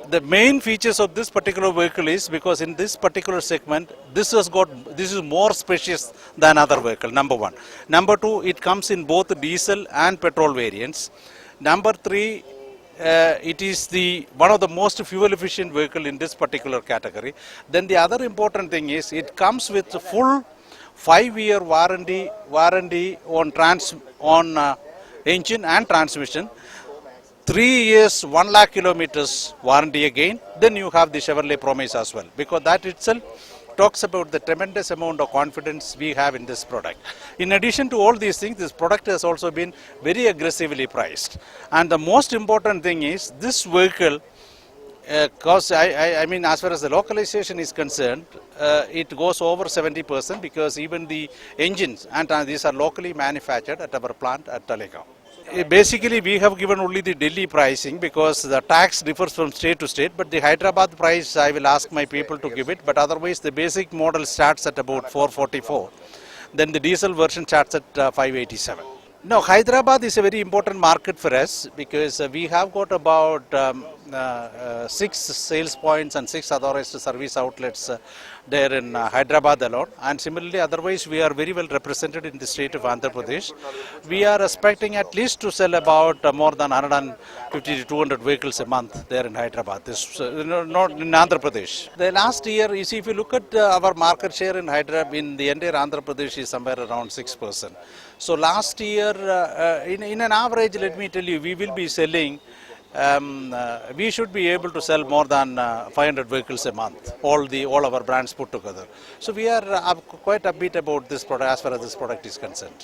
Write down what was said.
The main features of this particular vehicle is because in this particular segment, this is more spacious than other vehicle. Number one. Number two, it comes in both diesel and petrol variants. Number three, it is the one of the most fuel efficient vehicle in this particular category. Then the other important thing is it comes with full 5-year warranty on engine and transmission. 3 years, 1 lakh kilometers warranty again. Then you have the Chevrolet Promise as well, because that itself talks about the tremendous amount of confidence we have in this product. In addition to all these things, this product has also been very aggressively priced. And the most important thing is this vehicle, because I mean, as far as the localization is concerned, it goes over 70% because even the engines and these are locally manufactured at our plant at Talegaon. Basically, we have given only the Delhi pricing because the tax differs from state to state, but the Hyderabad price I will ask my people to give it, but otherwise the basic model starts at about 444. Then the diesel version starts at 587. No, Hyderabad is a very important market for us because we have got about 6 sales points and 6 authorized service outlets there in Hyderabad alone. And similarly, otherwise, we are very well represented in the state of Andhra Pradesh. We are expecting at least to sell about more than 150 to 200 vehicles a month there in Hyderabad, not in Andhra Pradesh. The last year, you see, if you look at our market share in Hyderabad, in the entire Andhra Pradesh is somewhere around 6%. So last year, in an average, let me tell you, we will be selling, we should be able to sell more than 500 vehicles a month, all our brands put together. So we are quite upbeat about this product as far as this product is concerned.